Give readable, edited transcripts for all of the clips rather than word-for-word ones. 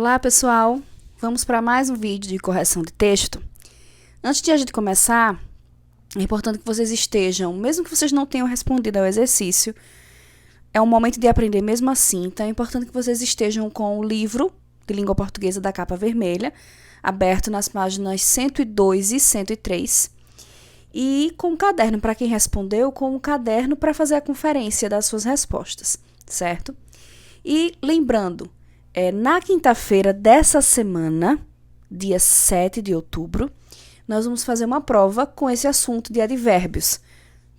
Olá, pessoal! Vamos para mais um vídeo de correção de texto. Antes de a gente começar, é importante que vocês estejam, mesmo que vocês não tenham respondido ao exercício, é um momento de aprender mesmo assim, então é importante que vocês estejam com o livro de língua portuguesa da capa vermelha, aberto nas páginas 102 e 103, e com o caderno, para quem respondeu, com o caderno para fazer a conferência das suas respostas, certo? E lembrando, na quinta-feira dessa semana, dia 7 de outubro, nós vamos fazer uma prova com esse assunto de advérbios,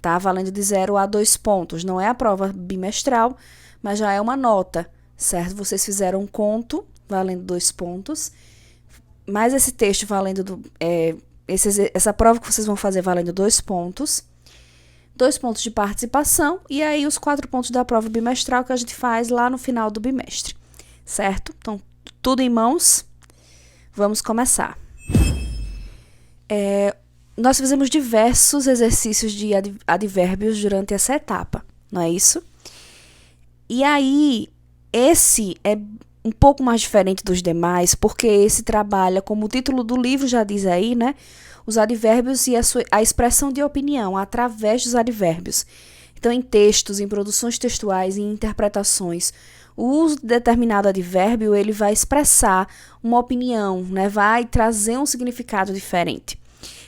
tá? Valendo de 0 a 2 pontos. Não é a prova bimestral, mas já é uma nota, certo? Vocês fizeram um conto, valendo 2 pontos, mais esse texto valendo, essa prova que vocês vão fazer valendo 2 pontos, 2 pontos de participação, e aí os 4 pontos da prova bimestral que a gente faz lá no final do bimestre. Certo? Então, tudo em mãos. Vamos começar. Nós fizemos diversos exercícios de advérbios durante essa etapa, não é isso? E aí, esse é um pouco mais diferente dos demais, porque esse trabalha, como o título do livro já diz aí, né? Os advérbios e a expressão de opinião através dos advérbios. Então, em textos, em produções textuais, em interpretações, o uso de determinado advérbio, ele vai expressar uma opinião, né? Vai trazer um significado diferente.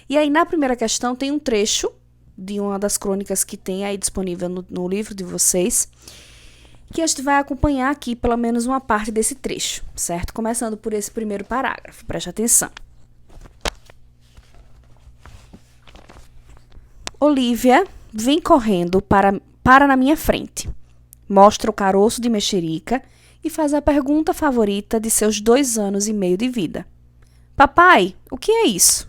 E aí, na primeira questão, tem um trecho de uma das crônicas que tem aí disponível no livro de vocês, que a gente vai acompanhar aqui pelo menos uma parte desse trecho, certo? Começando por esse primeiro parágrafo, preste atenção. Olívia vem correndo para na minha frente. Mostra o caroço de mexerica e faz a pergunta favorita de seus 2 anos e meio de vida. Papai, o que é isso?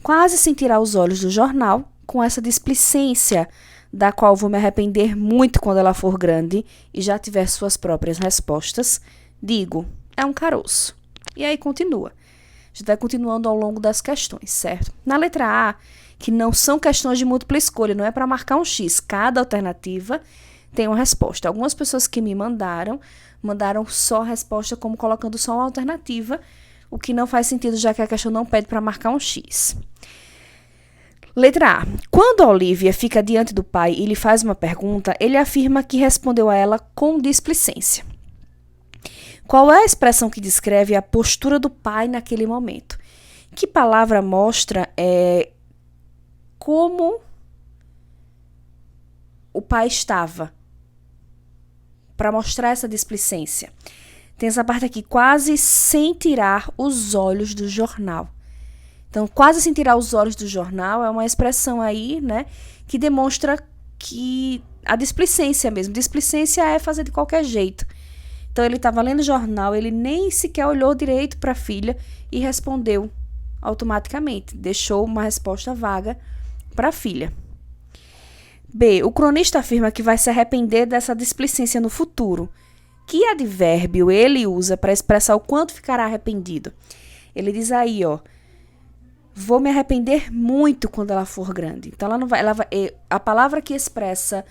Quase sem tirar os olhos do jornal, com essa displicência da qual vou me arrepender muito quando ela for grande e já tiver suas próprias respostas, digo, é um caroço. E aí continua. A gente vai continuando ao longo das questões, certo? Na letra A, que não são questões de múltipla escolha, não é para marcar um X. Cada alternativa tem uma resposta. Algumas pessoas que me mandaram só a resposta como colocando só uma alternativa, o que não faz sentido, já que a questão não pede para marcar um X. Letra A. Quando a Olívia fica diante do pai e lhe faz uma pergunta, ele afirma que respondeu a ela com displicência. Qual é a expressão que descreve a postura do pai naquele momento? Que palavra mostra como o pai estava? Para mostrar essa displicência. Tem essa parte aqui, quase sem tirar os olhos do jornal. Então, quase sem tirar os olhos do jornal é uma expressão aí, né, que demonstra que a displicência mesmo. Displicência é fazer de qualquer jeito. Então, ele estava lendo o jornal, ele nem sequer olhou direito para a filha e respondeu automaticamente. Deixou uma resposta vaga para a filha. B. O cronista afirma que vai se arrepender dessa displicência no futuro. Que advérbio ele usa para expressar o quanto ficará arrependido? Ele diz aí, ó, vou me arrepender muito quando ela for grande. Então, a palavra que expressa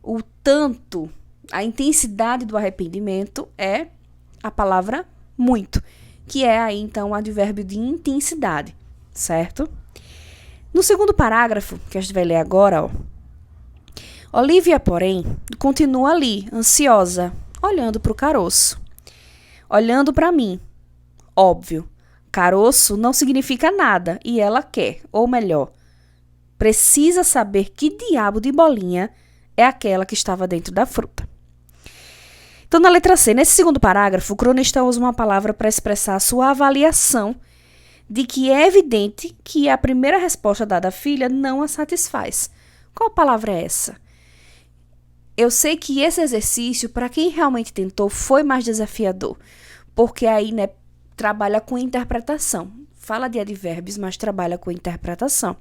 o tanto, a intensidade do arrependimento é a palavra muito, que é aí, então, o advérbio de intensidade, certo? No segundo parágrafo, que a gente vai ler agora, ó, Olívia, porém, continua ali, ansiosa, olhando para o caroço. Olhando para mim. Óbvio, caroço não significa nada e ela quer, ou melhor, precisa saber que diabo de bolinha é aquela que estava dentro da fruta. Então, na letra C, nesse segundo parágrafo, o cronista usa uma palavra para expressar a sua avaliação de que é evidente que a primeira resposta dada à filha não a satisfaz. Qual palavra é essa? Eu sei que esse exercício, para quem realmente tentou, foi mais desafiador, porque aí, né, trabalha com interpretação. Fala de advérbios, mas trabalha com interpretação.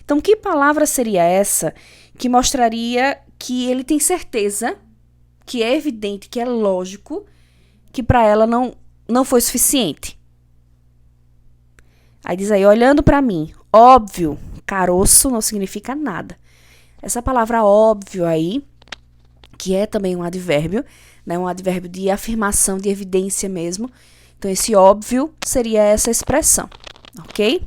Então, que palavra seria essa que mostraria que ele tem certeza, que é evidente, que é lógico, que para ela não foi suficiente? Aí diz aí, olhando para mim, óbvio, caroço não significa nada. Essa palavra óbvio aí, que é também um advérbio, né? Um advérbio de afirmação, de evidência mesmo. Então, esse óbvio seria essa expressão, ok?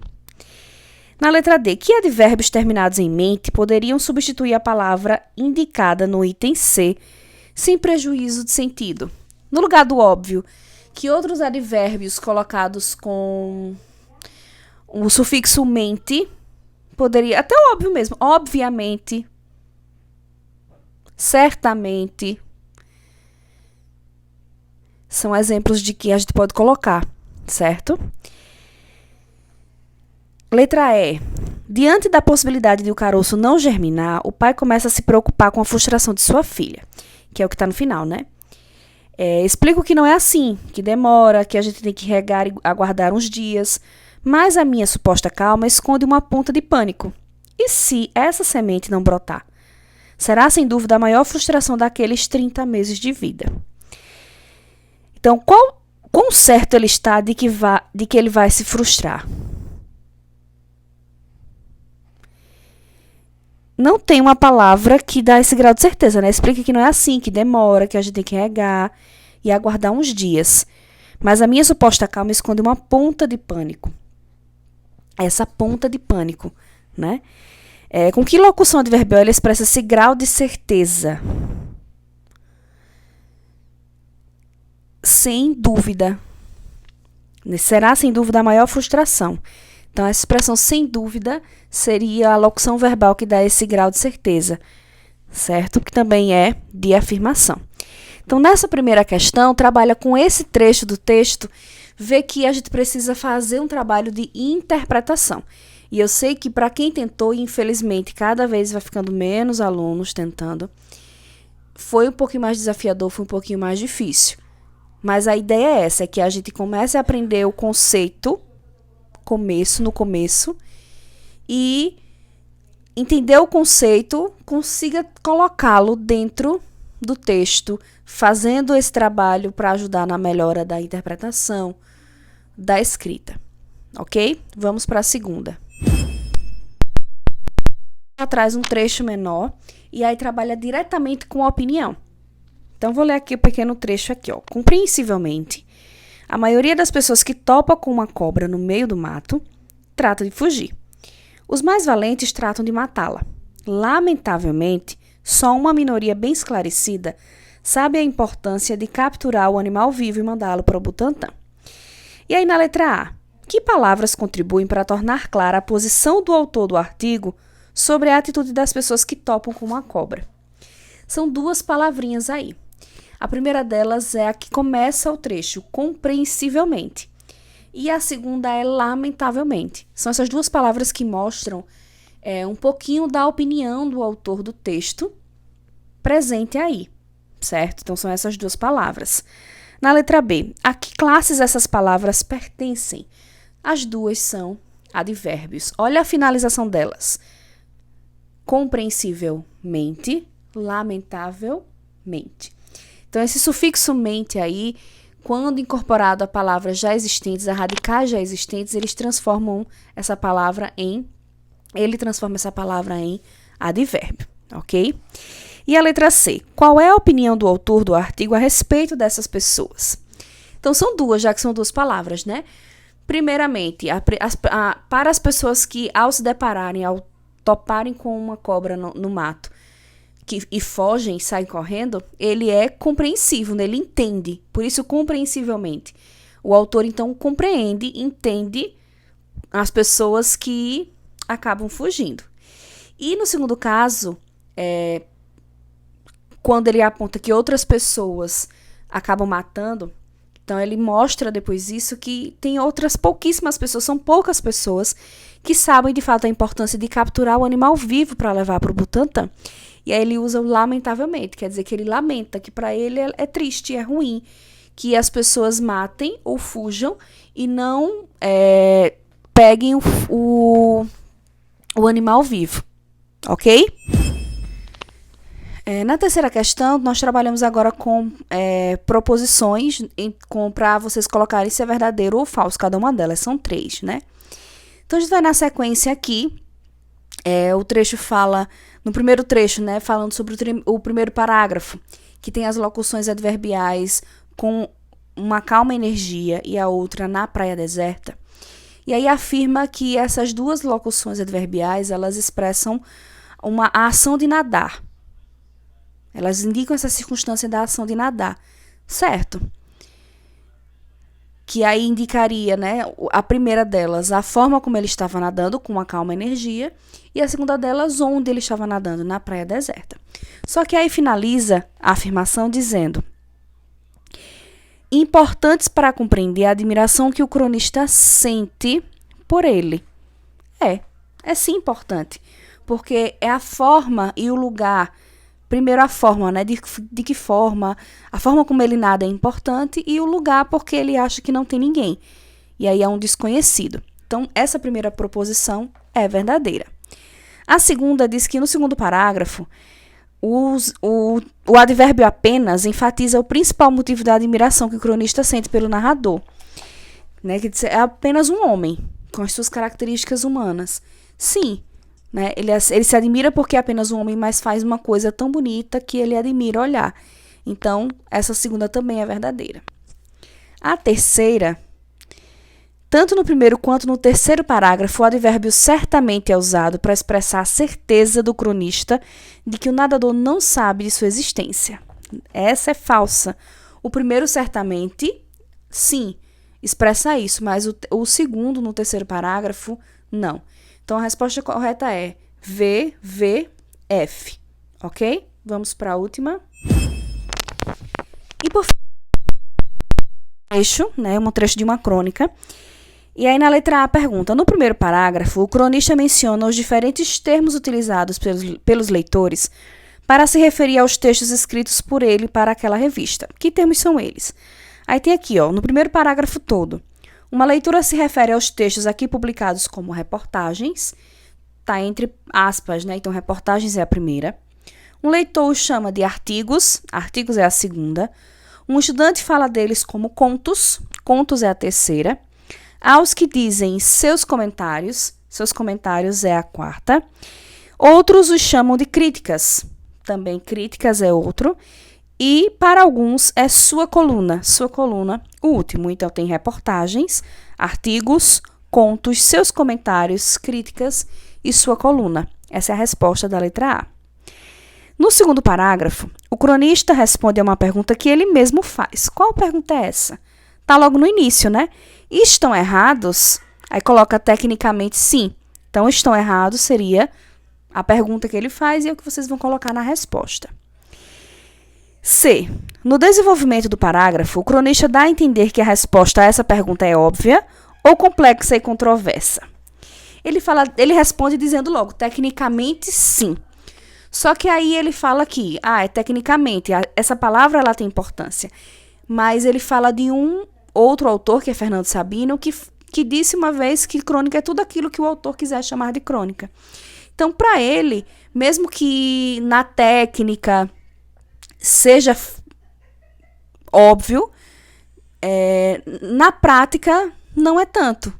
Na letra D, que advérbios terminados em mente poderiam substituir a palavra indicada no item C, sem prejuízo de sentido? No lugar do óbvio, que outros advérbios colocados com o sufixo mente poderia, até o óbvio mesmo, obviamente, certamente, são exemplos de que a gente pode colocar, certo? Letra E. Diante da possibilidade de o caroço não germinar, o pai começa a se preocupar com a frustração de sua filha, que é o que está no final, né? Explico que não é assim, que demora, que a gente tem que regar e aguardar uns dias, mas a minha suposta calma esconde uma ponta de pânico. E se essa semente não brotar? Será, sem dúvida, a maior frustração daqueles 30 meses de vida. Então, quão certo ele está de que ele vai se frustrar? Não tem uma palavra que dá esse grau de certeza, né? Explica que não é assim, que demora, que a gente tem que regar e aguardar uns dias. Mas a minha suposta calma esconde uma ponta de pânico. Essa ponta de pânico, né? Com que locução adverbial ele expressa esse grau de certeza? Sem dúvida. Será, sem dúvida, a maior frustração. Então, essa expressão sem dúvida seria a locução verbal que dá esse grau de certeza, certo? Que também é de afirmação. Então, nessa primeira questão, trabalha com esse trecho do texto, vê que a gente precisa fazer um trabalho de interpretação. E eu sei que para quem tentou, infelizmente, cada vez vai ficando menos alunos tentando, foi um pouquinho mais desafiador, foi um pouquinho mais difícil. Mas a ideia é essa, é que a gente comece a aprender o conceito no começo, e entender o conceito, consiga colocá-lo dentro do texto, fazendo esse trabalho para ajudar na melhora da interpretação, da escrita. Ok? Vamos para a segunda. Ela traz um trecho menor e aí trabalha diretamente com a opinião. Então, vou ler aqui o pequeno trecho aqui, ó. Compreensivelmente, a maioria das pessoas que topam com uma cobra no meio do mato trata de fugir. Os mais valentes tratam de matá-la. Lamentavelmente, só uma minoria bem esclarecida sabe a importância de capturar o animal vivo e mandá-lo para o Butantã. E aí, na letra A, que palavras contribuem para tornar clara a posição do autor do artigo sobre a atitude das pessoas que topam com uma cobra? São duas palavrinhas aí. A primeira delas é a que começa o trecho, compreensivelmente. E a segunda é lamentavelmente. São essas duas palavras que mostram um pouquinho da opinião do autor do texto presente aí, certo? Então, são essas duas palavras. Na letra B, a que classes essas palavras pertencem? As duas são advérbios. Olha a finalização delas. Compreensivelmente, lamentavelmente. Então, esse sufixo mente aí, quando incorporado a palavras já existentes, a radicais já existentes, ele transforma essa palavra em advérbio, ok? E a letra C, qual é a opinião do autor do artigo a respeito dessas pessoas? Então, são duas, já que são duas palavras, né? Primeiramente, para as pessoas que, ao se depararem, ao toparem com uma cobra no mato, e fogem, saem correndo, ele é compreensivo, né? Ele entende, por isso compreensivelmente. O autor, então, compreende, entende as pessoas que acabam fugindo. E no segundo caso, quando ele aponta que outras pessoas acabam matando, então ele mostra depois disso que tem outras pouquíssimas pessoas, são poucas pessoas que sabem de fato a importância de capturar o animal vivo para levar para o Butantã. E aí ele usa o lamentavelmente, quer dizer que ele lamenta, que para ele é triste, é ruim, que as pessoas matem ou fujam e não peguem o animal vivo, ok? Na terceira questão, nós trabalhamos agora com proposições para vocês colocarem se é verdadeiro ou falso, cada uma delas, são 3, né? Então, a gente vai na sequência aqui O trecho fala, no primeiro trecho, né, falando sobre o primeiro parágrafo, que tem as locuções adverbiais com uma calma energia e a outra na praia deserta. E aí afirma que essas duas locuções adverbiais, elas expressam a ação de nadar. Elas indicam essa circunstância da ação de nadar, certo? Que aí indicaria, né, a primeira delas, a forma como ele estava nadando, com uma calma energia, e a segunda delas, onde ele estava nadando, na praia deserta. Só que aí finaliza a afirmação dizendo: importantes para compreender a admiração que o cronista sente por ele. É sim importante, porque é a forma e o lugar. Primeiro a forma, né? De que forma, a forma como ele nada é importante, e o lugar porque ele acha que não tem ninguém. E aí é um desconhecido. Então, essa primeira proposição é verdadeira. A segunda diz que no segundo parágrafo, o advérbio apenas enfatiza o principal motivo da admiração que o cronista sente pelo narrador. Né? Que é apenas um homem, com as suas características humanas. Sim. Né? Ele se admira porque é apenas um homem, mas faz uma coisa tão bonita que ele admira olhar. Então, essa segunda também é verdadeira. A terceira, tanto no primeiro quanto no terceiro parágrafo, o advérbio certamente é usado para expressar a certeza do cronista de que o nadador não sabe de sua existência. Essa é falsa. O primeiro certamente, sim, expressa isso, mas o segundo, no terceiro parágrafo, não. Então, a resposta correta é V, V, F. Ok? Vamos para a última. E por fim, um trecho de uma crônica. E aí, na letra A, pergunta: no primeiro parágrafo, o cronista menciona os diferentes termos utilizados pelos leitores para se referir aos textos escritos por ele para aquela revista. Que termos são eles? Aí tem aqui, no primeiro parágrafo todo. Uma leitura se refere aos textos aqui publicados como reportagens, tá entre aspas, né? Então, reportagens é a primeira. Um leitor os chama de artigos é a segunda. Um estudante fala deles como contos é a terceira. Aos que dizem seus comentários é a quarta. Outros os chamam de críticas, também críticas é outro. E, para alguns, é sua coluna, o último. Então, tem reportagens, artigos, contos, seus comentários, críticas e sua coluna. Essa é a resposta da letra A. No segundo parágrafo, o cronista responde a uma pergunta que ele mesmo faz. Qual pergunta é essa? Está logo no início, né? Estão errados? Aí coloca tecnicamente sim. Então, estão errados seria a pergunta que ele faz e é o que vocês vão colocar na resposta. C. No desenvolvimento do parágrafo, o cronista dá a entender que a resposta a essa pergunta é óbvia ou complexa e controversa. Ele responde dizendo logo, tecnicamente sim. Só que aí ele fala aqui, tecnicamente, essa palavra ela tem importância. Mas ele fala de um outro autor, que é Fernando Sabino, que disse uma vez que crônica é tudo aquilo que o autor quiser chamar de crônica. Então, para ele, mesmo que na técnica seja óbvio, na prática não é tanto.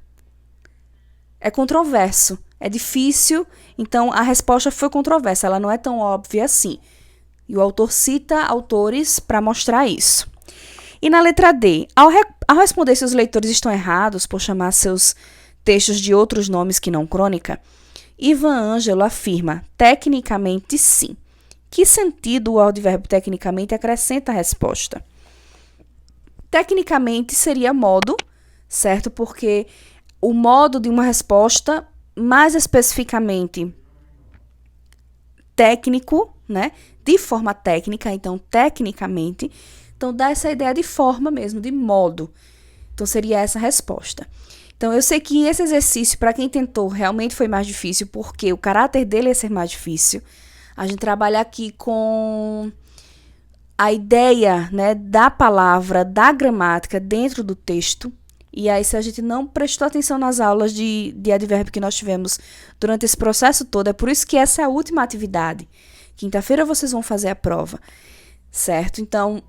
É controverso, é difícil, então a resposta foi controversa, ela não é tão óbvia assim. E o autor cita autores para mostrar isso. E na letra D, ao responder se os leitores estão errados por chamar seus textos de outros nomes que não crônica, Ivan Ângelo afirma, tecnicamente sim. Que sentido o advérbio tecnicamente acrescenta a resposta? Tecnicamente seria modo, certo? Porque o modo de uma resposta, mais especificamente técnico, né? De forma técnica, então tecnicamente, então dá essa ideia de forma mesmo, de modo. Então seria essa a resposta. Então eu sei que esse exercício, para quem tentou, realmente foi mais difícil, porque o caráter dele ia ser mais difícil. A gente trabalha aqui com a ideia, né, da palavra, da gramática dentro do texto. E aí, se a gente não prestou atenção nas aulas de advérbio que nós tivemos durante esse processo todo, é por isso que essa é a última atividade. Quinta-feira vocês vão fazer a prova, certo? Então,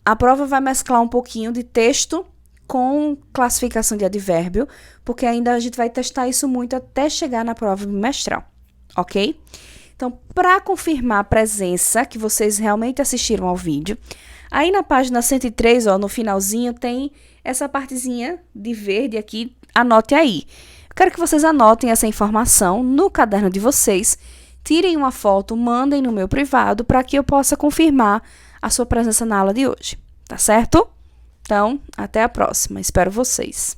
a prova vai mesclar um pouquinho de texto com classificação de advérbio, porque ainda a gente vai testar isso muito até chegar na prova bimestral, ok? Então, para confirmar a presença, que vocês realmente assistiram ao vídeo, aí na página 103, ó, no finalzinho, tem essa partezinha de verde aqui, anote aí. Eu quero que vocês anotem essa informação no caderno de vocês, tirem uma foto, mandem no meu privado, para que eu possa confirmar a sua presença na aula de hoje, tá certo? Então, até a próxima. Espero vocês.